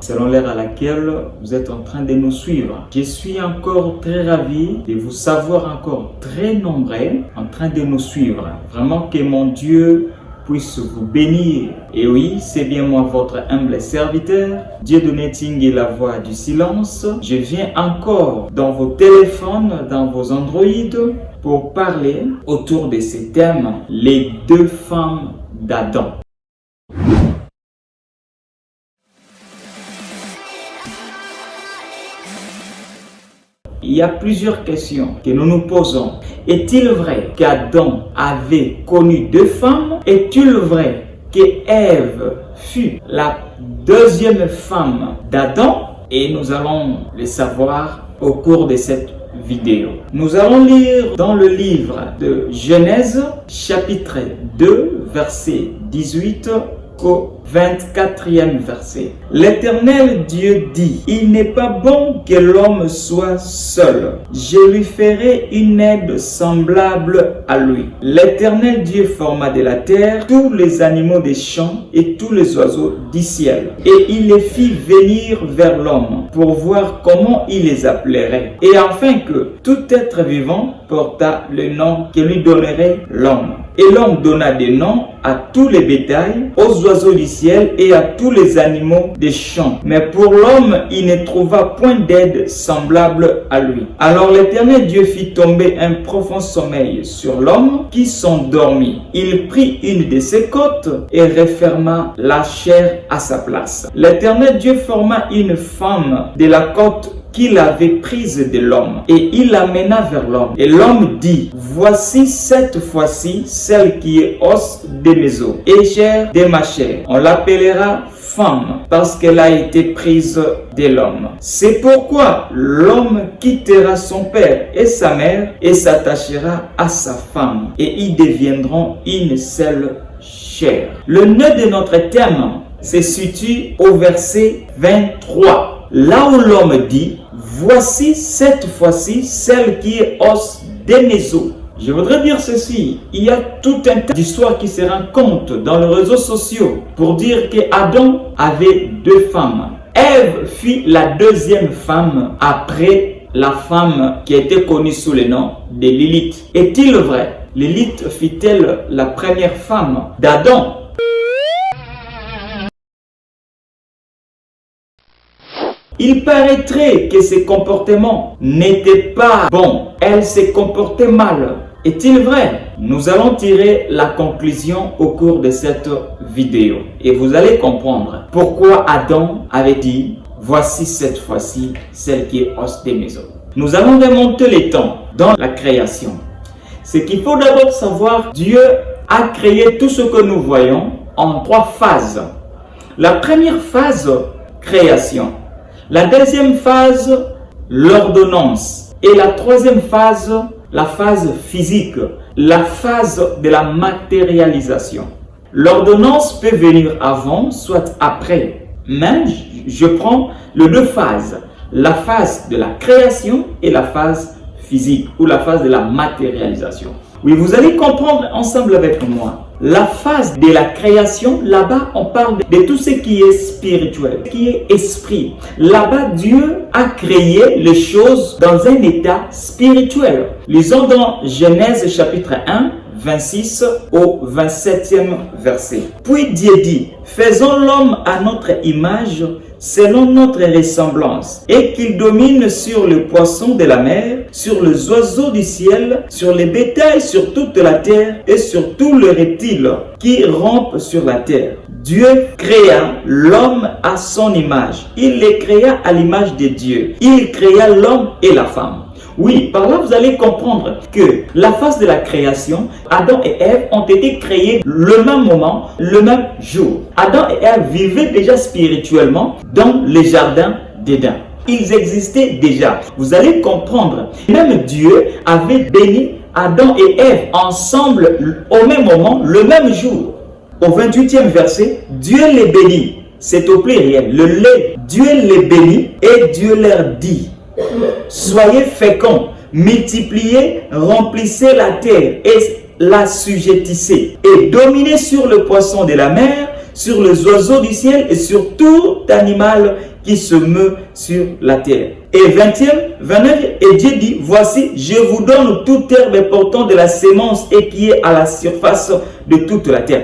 selon l'heure à laquelle vous êtes en train de nous suivre. Je suis encore très ravi de vous savoir encore très nombreux en train de nous suivre. Vraiment que mon Dieu puisse vous bénir. Et oui, c'est bien moi, votre humble serviteur, Dieudonné Tingé, la voix du silence. Je viens encore dans vos téléphones, dans vos Android, pour parler autour de ces thèmes, les deux femmes d'Adam. Il y a plusieurs questions que nous nous posons. Est-il vrai qu'Adam avait connu deux femmes? Est-il vrai que Ève fut la deuxième femme d'Adam? Et nous allons le savoir au cours de cette vidéo. Nous allons lire dans le livre de Genèse, chapitre 2, verset 18 au 24e verset. L'Éternel Dieu dit: il n'est pas bon que l'homme soit seul. Je lui ferai une aide semblable à lui. L'Éternel Dieu forma de la terre tous les animaux des champs et tous les oiseaux du ciel. Et il les fit venir vers l'homme pour voir comment il les appellerait. Et afin que tout être vivant porta le nom que lui donnerait l'homme. Et l'homme donna des noms à tous les bétails, aux oiseaux du ciel et à tous les animaux des champs. Mais pour l'homme, il ne trouva point d'aide semblable à lui. Alors l'Éternel Dieu fit tomber un profond sommeil sur l'homme qui s'endormit. Il prit une de ses côtes et referma la chair à sa place. L'Éternel Dieu forma une femme de la côte qu'il avait prise de l'homme, et il l'amena vers l'homme. Et l'homme dit: voici cette fois-ci celle qui est os de mes os et chair de ma chair. On l'appellera femme parce qu'elle a été prise de l'homme. C'est pourquoi l'homme quittera son père et sa mère et s'attachera à sa femme, et ils deviendront une seule chair. Le nœud de notre thème se situe au verset 23. Là où l'homme dit: voici cette fois-ci celle qui est os de mes os. Je voudrais dire ceci: il y a tout un tas d'histoires qui se rencontrent dans les réseaux sociaux pour dire qu'Adam avait deux femmes. Ève fut la deuxième femme après la femme qui était connue sous le nom de Lilith. Est-il vrai? Lilith fut-elle la première femme d'Adam? Il paraîtrait que ses comportements n'étaient pas bons. Elle se comportait mal. Est-il vrai? Nous allons tirer la conclusion au cours de cette vidéo. Et vous allez comprendre pourquoi Adam avait dit: voici cette fois-ci celle qui est os de mes os. Nous allons remonter les temps dans la création. Ce qu'il faut d'abord savoir, Dieu a créé tout ce que nous voyons en trois phases. La première phase, création. La deuxième phase, l'ordonnance. Et la troisième phase, la phase physique, la phase de la matérialisation. L'ordonnance peut venir avant, soit après. Mais je prends les deux phases. La phase de la création et la phase physique ou la phase de la matérialisation. Oui, vous allez comprendre ensemble avec moi. La phase de la création, là-bas, on parle de tout ce qui est spirituel, qui est esprit. Là-bas, Dieu a créé les choses dans un état spirituel. Lisons dans Genèse chapitre 1, 26 au 27e verset. Puis Dieu dit: faisons l'homme à notre image, selon notre ressemblance, et qu'il domine sur les poissons de la mer, sur les oiseaux du ciel, sur les bétails, sur toute la terre, et sur tous les reptiles qui rampent sur la terre. Dieu créa l'homme à son image. Il les créa à l'image de Dieu. Il créa l'homme et la femme. Oui, par là vous allez comprendre que la phase de la création, Adam et Ève ont été créés le même moment, le même jour. Adam et Ève vivaient déjà spirituellement dans le jardin d'Éden. Ils existaient déjà. Vous allez comprendre. Même Dieu avait béni Adam et Ève ensemble au même moment, le même jour. Au 28e verset, Dieu les bénit. C'est au pluriel. Le lait, Dieu les bénit et Dieu leur dit: soyez féconds, multipliez, remplissez la terre et l'assujettissez, et dominez sur le poisson de la mer, sur les oiseaux du ciel et sur tout animal qui se meut sur la terre. Et 29, et Dieu dit, voici, je vous donne toute herbe portant de la sémence et qui est à la surface de toute la terre.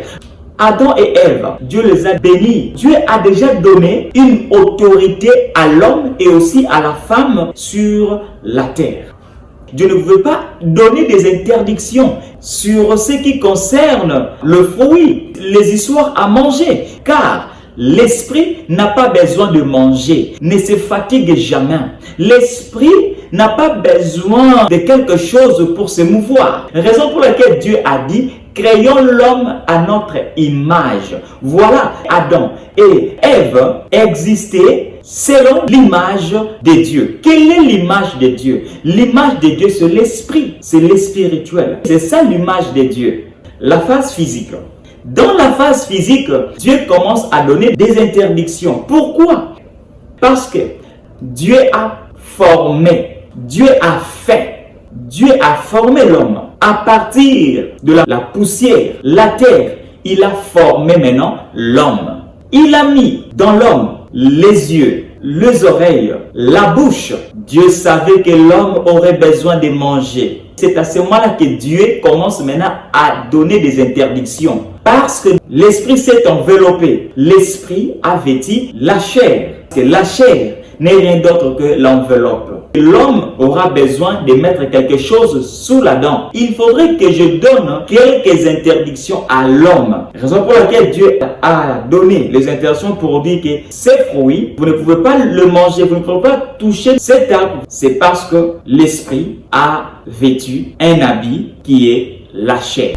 Adam et Ève, Dieu les a bénis. Dieu a déjà donné une autorité à l'homme et aussi à la femme sur la terre. Dieu ne veut pas donner des interdictions sur ce qui concerne le fruit, les histoires à manger, car l'esprit n'a pas besoin de manger, ne se fatigue jamais. L'esprit n'a pas besoin de quelque chose pour se mouvoir. Raison pour laquelle Dieu a dit, créons l'homme à notre image. Voilà, Adam et Ève existaient selon l'image de Dieu. Quelle est l'image de Dieu? L'image de Dieu, c'est l'esprit, c'est l'espirituel. C'est ça l'image de Dieu. La phase physique. Dans la phase physique, Dieu commence à donner des interdictions. Pourquoi? Parce que Dieu a formé, Dieu a fait, Dieu a formé l'homme à partir de la poussière, la terre. Il a formé maintenant l'homme. Il a mis dans l'homme les yeux, les oreilles, la bouche. Dieu savait que l'homme aurait besoin de manger. C'est à ce moment-là que Dieu commence maintenant à donner des interdictions. Parce que l'esprit s'est enveloppé. L'esprit a vêtu la chair. Que la chair n'est rien d'autre que l'enveloppe. L'homme aura besoin de mettre quelque chose sous la dent. Il faudrait que je donne quelques interdictions à l'homme. Raison pour laquelle Dieu a donné les interdictions pour dire que ces fruits, vous ne pouvez pas le manger, vous ne pouvez pas toucher cet arbre. C'est parce que l'esprit a vêtu un habit qui est la chair.